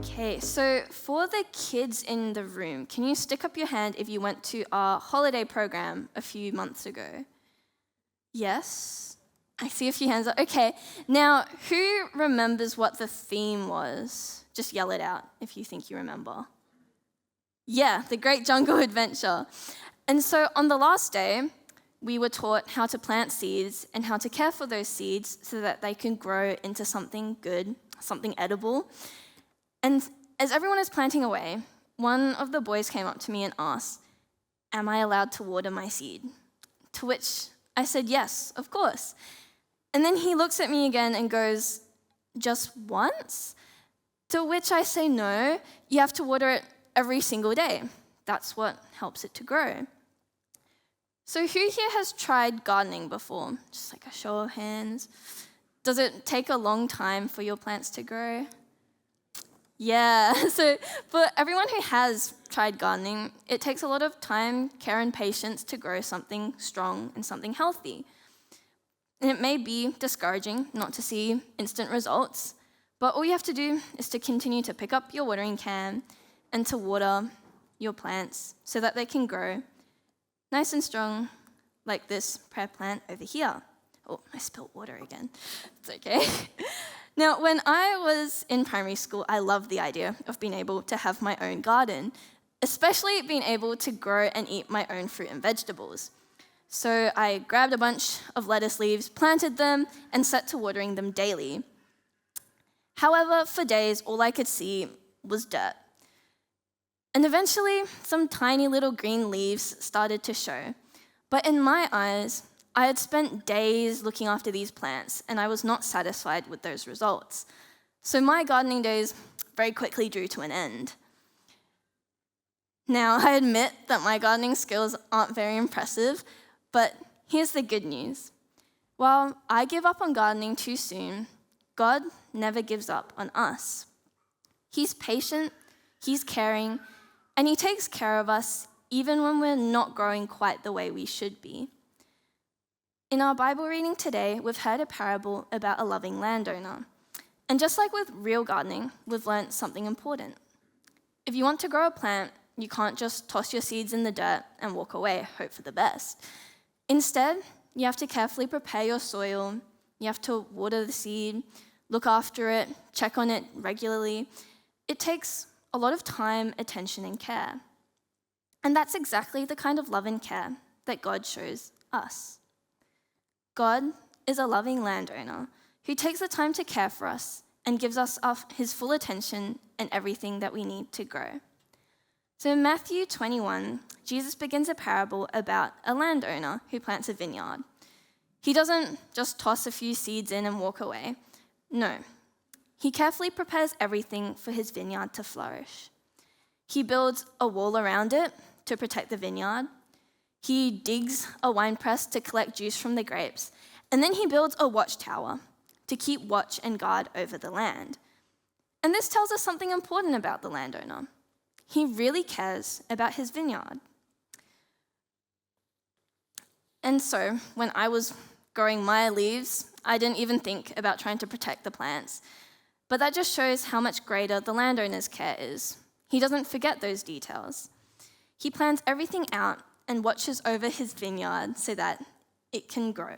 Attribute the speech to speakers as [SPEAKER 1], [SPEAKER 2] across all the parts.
[SPEAKER 1] Okay, so for the kids in the room, can you stick up your hand if you went to our holiday program a few months ago? Yes? I see a few hands up. Okay, now who remembers what the theme was? Just yell it out if you think you remember. Yeah, the Great Jungle Adventure. And so on the last day, we were taught how to plant seeds and how to care for those seeds so that they can grow into something good, something edible. And as everyone is planting away, one of the boys came up to me and asked, "Am I allowed to water my seed?" To which I said, "Yes, of course." And then he looks at me again and goes, "Just once?" To which I say, "No, you have to water it every single day. That's what helps it to grow." So who here has tried gardening before? Just like a show of hands. Does it take a long time for your plants to grow? Yeah, so for everyone who has tried gardening, it takes a lot of time, care, and patience to grow something strong and something healthy. And it may be discouraging not to see instant results, but all you have to do is to continue to pick up your watering can and to water your plants so that they can grow nice and strong, like this prayer plant over here. Oh, I spilled water again. It's okay. Now, when I was in primary school, I loved the idea of being able to have my own garden, especially being able to grow and eat my own fruit and vegetables. So I grabbed a bunch of lettuce leaves, planted them, and set to watering them daily. However, for days, all I could see was dirt. And eventually, some tiny little green leaves started to show. But in my eyes, I had spent days looking after these plants, and I was not satisfied with those results. So my gardening days very quickly drew to an end. Now, I admit that my gardening skills aren't very impressive, but here's the good news. While I give up on gardening too soon, God never gives up on us. He's patient, He's caring, and He takes care of us even when we're not growing quite the way we should be. In our Bible reading today, we've heard a parable about a loving landowner. And just like with real gardening, we've learned something important. If you want to grow a plant, you can't just toss your seeds in the dirt and walk away, hope for the best. Instead, you have to carefully prepare your soil, you have to water the seed, look after it, check on it regularly. It takes a lot of time, attention, and care. And that's exactly the kind of love and care that God shows us. God is a loving landowner who takes the time to care for us and gives us His full attention and everything that we need to grow. So in Matthew 21, Jesus begins a parable about a landowner who plants a vineyard. He doesn't just toss a few seeds in and walk away. No, he carefully prepares everything for his vineyard to flourish. He builds a wall around it to protect the vineyard. He digs a winepress to collect juice from the grapes, and then he builds a watchtower to keep watch and guard over the land. And this tells us something important about the landowner. He really cares about his vineyard. And so, when I was growing my leaves, I didn't even think about trying to protect the plants. But that just shows how much greater the landowner's care is. He doesn't forget those details. He plans everything out and watches over his vineyard so that it can grow.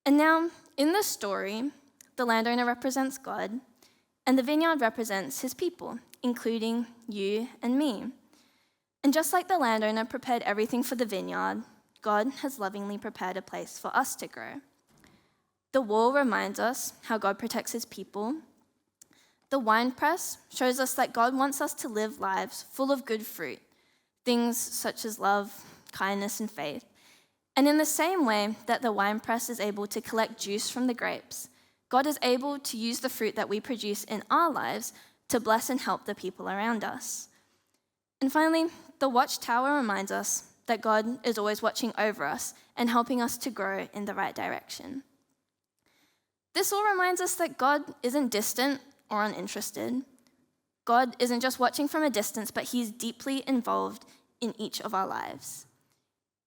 [SPEAKER 1] And now, in this story, the landowner represents God, and the vineyard represents his people, including you and me. And just like the landowner prepared everything for the vineyard, God has lovingly prepared a place for us to grow. The wall reminds us how God protects his people. The winepress shows us that God wants us to live lives full of good fruit, things such as love, kindness, and faith. And in the same way that the winepress is able to collect juice from the grapes, God is able to use the fruit that we produce in our lives to bless and help the people around us. And finally, the watchtower reminds us that God is always watching over us and helping us to grow in the right direction. This all reminds us that God isn't distant or uninterested. God isn't just watching from a distance, but he's deeply involved in each of our lives.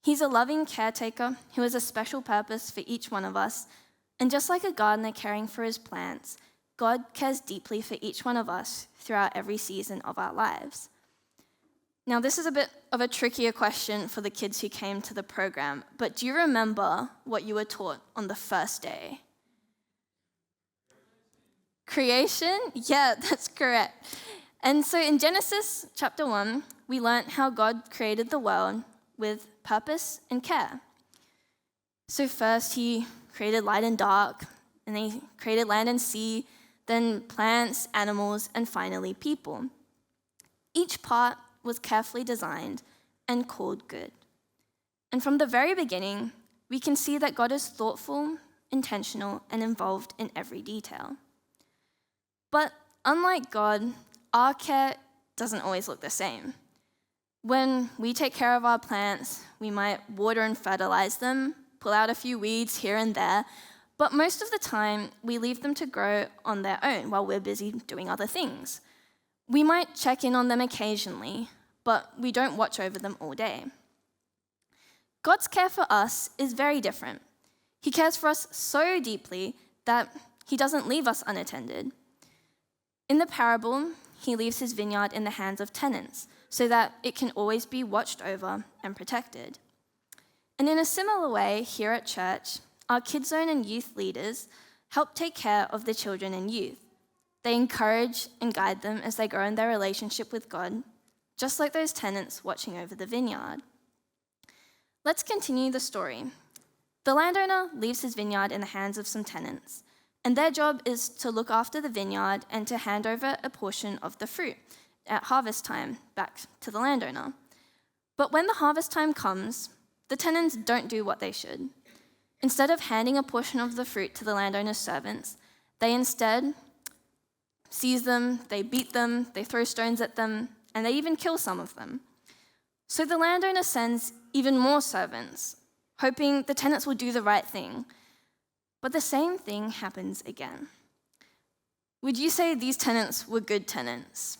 [SPEAKER 1] He's a loving caretaker who has a special purpose for each one of us, and just like a gardener caring for his plants, God cares deeply for each one of us throughout every season of our lives. Now, this is a bit of a trickier question for the kids who came to the program, but do you remember what you were taught on the first day? Creation? Yeah, that's correct. And so in Genesis chapter 1, we learnt how God created the world with purpose and care. So first he created light and dark, and then he created land and sea, then plants, animals, and finally people. Each part was carefully designed and called good. And from the very beginning, we can see that God is thoughtful, intentional, and involved in every detail. But unlike God, our care doesn't always look the same. When we take care of our plants, we might water and fertilize them, pull out a few weeds here and there, but most of the time, we leave them to grow on their own while we're busy doing other things. We might check in on them occasionally, but we don't watch over them all day. God's care for us is very different. He cares for us so deeply that he doesn't leave us unattended. In the parable, he leaves his vineyard in the hands of tenants so that it can always be watched over and protected. And in a similar way, here at church, our Kids Zone and youth leaders help take care of the children and youth. They encourage and guide them as they grow in their relationship with God, just like those tenants watching over the vineyard. Let's continue the story. The landowner leaves his vineyard in the hands of some tenants, and their job is to look after the vineyard and to hand over a portion of the fruit at harvest time back to the landowner. But when the harvest time comes, the tenants don't do what they should. Instead of handing a portion of the fruit to the landowner's servants, they instead seize them, they beat them, they throw stones at them, and they even kill some of them. So the landowner sends even more servants, hoping the tenants will do the right thing. But the same thing happens again. Would you say these tenants were good tenants?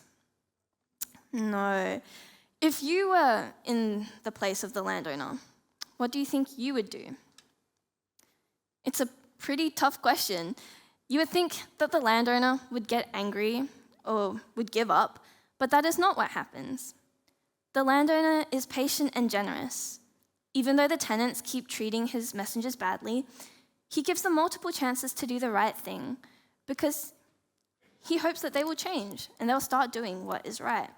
[SPEAKER 1] No. If you were in the place of the landowner, what do you think you would do? It's a pretty tough question. You would think that the landowner would get angry or would give up, but that is not what happens. The landowner is patient and generous. Even though the tenants keep treating his messengers badly, he gives them multiple chances to do the right thing because he hopes that they will change and they'll start doing what is right.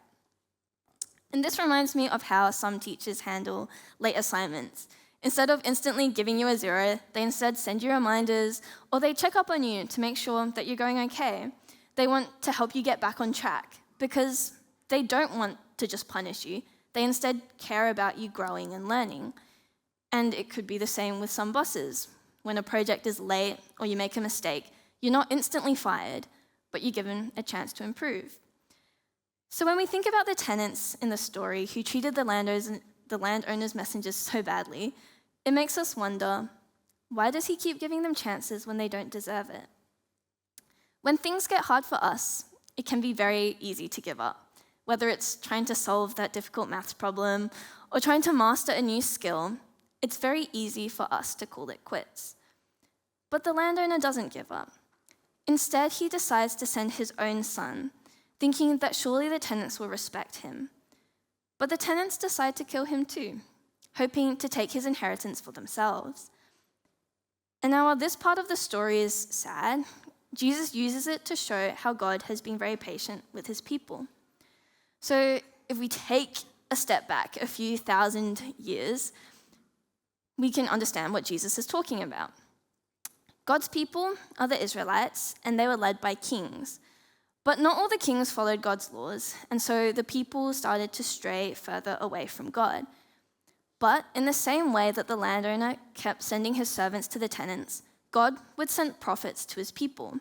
[SPEAKER 1] And this reminds me of how some teachers handle late assignments. Instead of instantly giving you a 0, they instead send you reminders, or they check up on you to make sure that you're going okay. They want to help you get back on track because they don't want to just punish you. They instead care about you growing and learning. And it could be the same with some bosses. When a project is late or you make a mistake, you're not instantly fired, but you're given a chance to improve. So when we think about the tenants in the story who treated the landowner's messengers so badly, it makes us wonder, why does he keep giving them chances when they don't deserve it? When things get hard for us, it can be very easy to give up. Whether it's trying to solve that difficult maths problem or trying to master a new skill, it's very easy for us to call it quits. But the landowner doesn't give up. Instead, he decides to send his own son, thinking that surely the tenants will respect him. But the tenants decide to kill him too, hoping to take his inheritance for themselves. And now while this part of the story is sad, Jesus uses it to show how God has been very patient with his people. So if we take a step back a few thousand years, we can understand what Jesus is talking about. God's people are the Israelites, and they were led by kings. But not all the kings followed God's laws, and so the people started to stray further away from God. But in the same way that the landowner kept sending his servants to the tenants, God would send prophets to his people.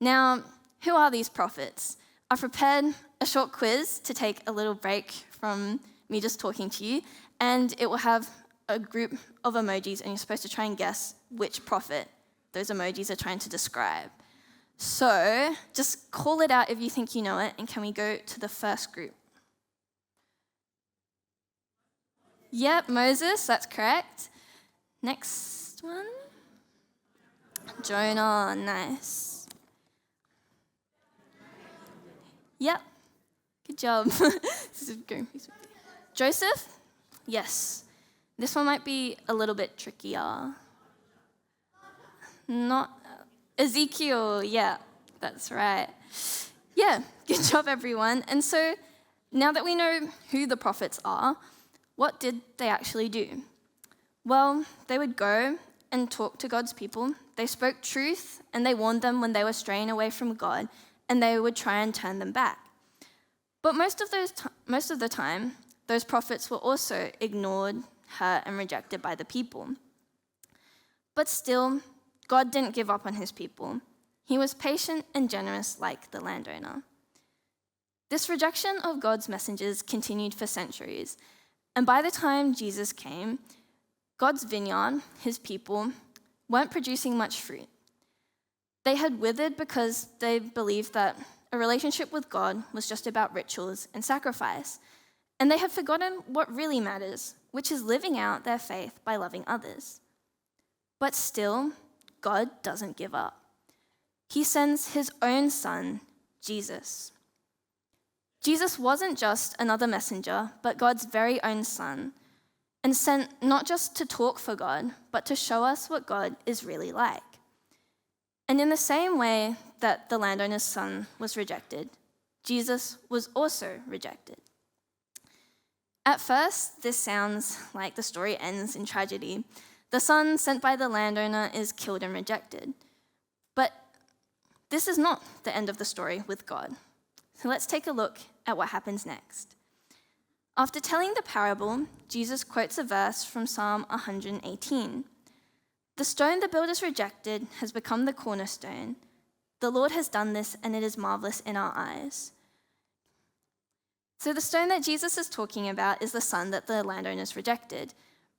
[SPEAKER 1] Now, who are these prophets? I've prepared a short quiz to take a little break from me just talking to you, and it will have a group of emojis, and you're supposed to try and guess which prophet those emojis are trying to describe. So just call it out if you think you know it, and can we go to the first group? Yep, Moses, that's correct. Next one. Jonah, nice. Yep. Good job. Joseph? Yes. This one might be a little bit trickier. Not Ezekiel. Yeah, that's right. Yeah, good job, everyone. And so now that we know who the prophets are, what did they actually do? Well, they would go and talk to God's people. They spoke truth, and they warned them when they were straying away from God, and they would try and turn them back. But most of the time, those prophets were also ignored, hurt, and rejected by the people. But still, God didn't give up on his people. He was patient and generous like the landowner. This rejection of God's messengers continued for centuries, and by the time Jesus came, God's vineyard, his people, weren't producing much fruit. They had withered because they believed that a relationship with God was just about rituals and sacrifice, and they had forgotten what really matters, which is living out their faith by loving others. But still, God doesn't give up. He sends his own son, Jesus. Jesus wasn't just another messenger, but God's very own son, and sent not just to talk for God, but to show us what God is really like. And in the same way that the landowner's son was rejected, Jesus was also rejected. At first, this sounds like the story ends in tragedy. The son sent by the landowner is killed and rejected. But this is not the end of the story with God. So let's take a look at what happens next. After telling the parable, Jesus quotes a verse from Psalm 118. The stone the builders rejected has become the cornerstone. The Lord has done this, and it is marvelous in our eyes. So the stone that Jesus is talking about is the son that the landowners rejected,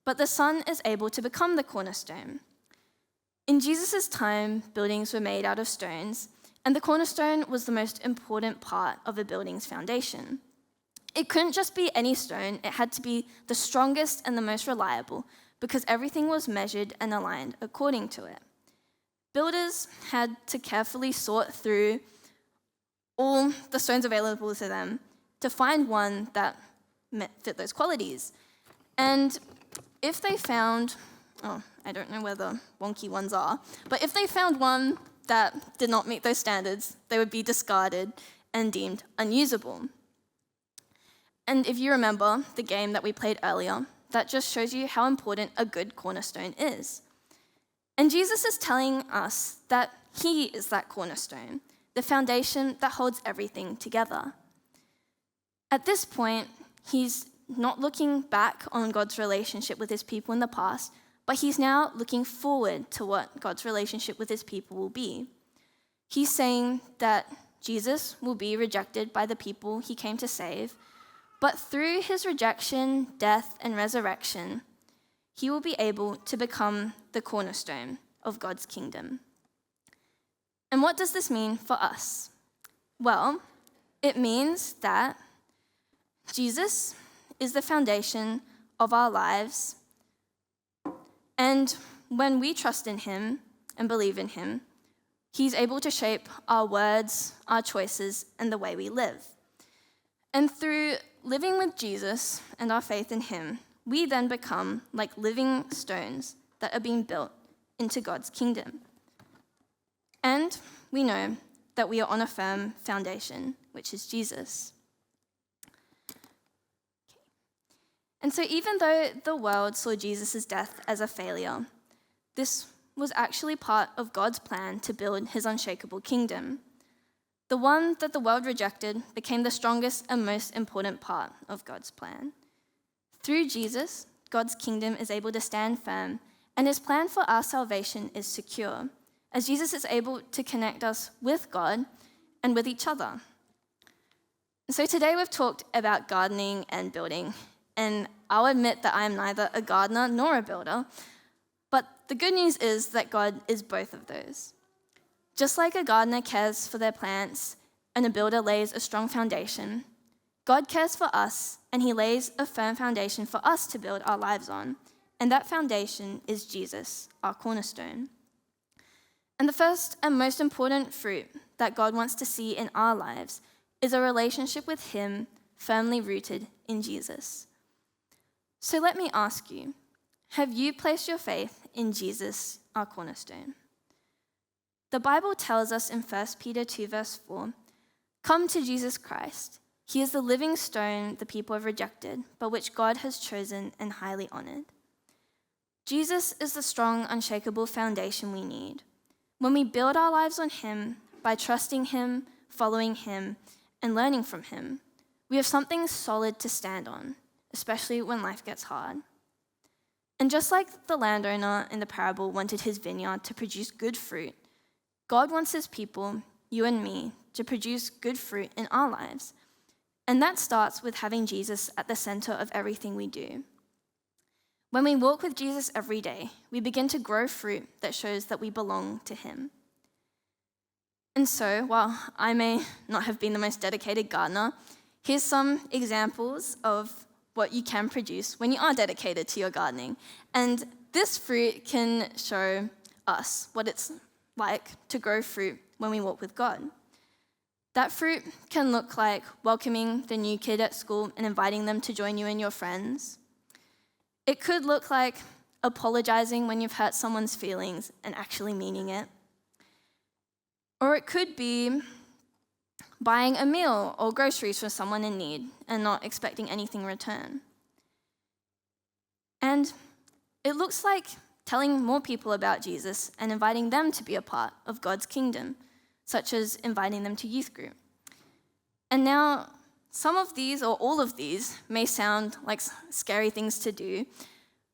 [SPEAKER 1] but the son is able to become the cornerstone. In Jesus' time, buildings were made out of stones, and the cornerstone was the most important part of a building's foundation. It couldn't just be any stone, it had to be the strongest and the most reliable, because everything was measured and aligned according to it. Builders had to carefully sort through all the stones available to them to find one that fit those qualities. And if they found, I don't know where the wonky ones are, but if they found one that did not meet those standards, they would be discarded and deemed unusable. And if you remember the game that we played earlier, that just shows you how important a good cornerstone is. And Jesus is telling us that he is that cornerstone, the foundation that holds everything together. At this point, he's not looking back on God's relationship with his people in the past, but he's now looking forward to what God's relationship with his people will be. He's saying that Jesus will be rejected by the people he came to save, but through his rejection, death, and resurrection, he will be able to become the cornerstone of God's kingdom. And what does this mean for us? Well, it means that Jesus is the foundation of our lives, and when we trust in him and believe in him, he's able to shape our words, our choices, and the way we live. And through living with Jesus and our faith in him, we then become like living stones that are being built into God's kingdom. And we know that we are on a firm foundation, which is Jesus. And so even though the world saw Jesus' death as a failure, this was actually part of God's plan to build his unshakable kingdom. The one that the world rejected became the strongest and most important part of God's plan. Through Jesus, God's kingdom is able to stand firm, and his plan for our salvation is secure, as Jesus is able to connect us with God and with each other. So today we've talked about gardening and building, and I'll admit that I am neither a gardener nor a builder, but the good news is that God is both of those. Just like a gardener cares for their plants and a builder lays a strong foundation, God cares for us and he lays a firm foundation for us to build our lives on, and that foundation is Jesus, our cornerstone. And the first and most important fruit that God wants to see in our lives is a relationship with him firmly rooted in Jesus. So let me ask you, have you placed your faith in Jesus, our cornerstone? The Bible tells us in 1 Peter 2 verse 4, "Come to Jesus Christ. He is the living stone the people have rejected, but which God has chosen and highly honored." Jesus is the strong, unshakable foundation we need. When we build our lives on him by trusting him, following him, and learning from him, we have something solid to stand on, especially when life gets hard. And just like the landowner in the parable wanted his vineyard to produce good fruit, God wants his people, you and me, to produce good fruit in our lives. And that starts with having Jesus at the center of everything we do. When we walk with Jesus every day, we begin to grow fruit that shows that we belong to him. And so, while I may not have been the most dedicated gardener, here's some examples of what you can produce when you are dedicated to your gardening. And this fruit can show us what it's like to grow fruit when we walk with God. That fruit can look like welcoming the new kid at school and inviting them to join you and your friends. It could look like apologizing when you've hurt someone's feelings and actually meaning it. Or it could be buying a meal or groceries for someone in need and not expecting anything in return. And it looks like telling more people about Jesus and inviting them to be a part of God's kingdom, such as inviting them to youth group. And now, some of these or all of these may sound like scary things to do,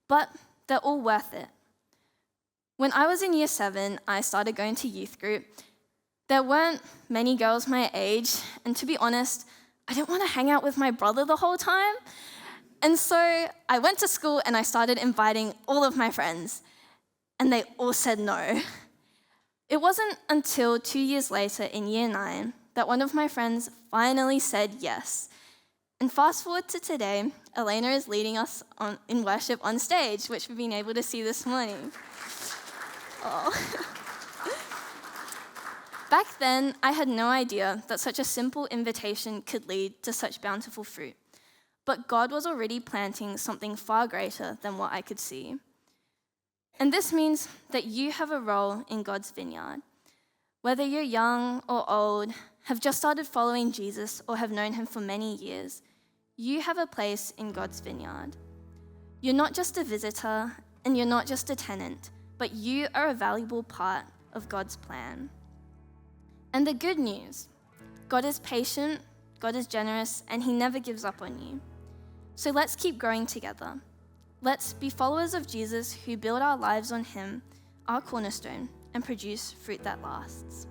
[SPEAKER 1] but they're all worth it. When I was in year 7, I started going to youth group. There weren't many girls my age, and to be honest, I didn't want to hang out with my brother the whole time. And so I went to school and I started inviting all of my friends, and they all said no. It wasn't until 2 years later in year 9 that one of my friends finally said yes. And fast forward to today, Elena is leading us in worship on stage, which we've been able to see this morning. Oh. Back then, I had no idea that such a simple invitation could lead to such bountiful fruit. But God was already planting something far greater than what I could see. And this means that you have a role in God's vineyard. Whether you're young or old, have just started following Jesus, or have known him for many years, you have a place in God's vineyard. You're not just a visitor, and you're not just a tenant, but you are a valuable part of God's plan. And the good news, God is patient, God is generous, and he never gives up on you. So let's keep growing together. Let's be followers of Jesus who build our lives on him, our cornerstone, and produce fruit that lasts.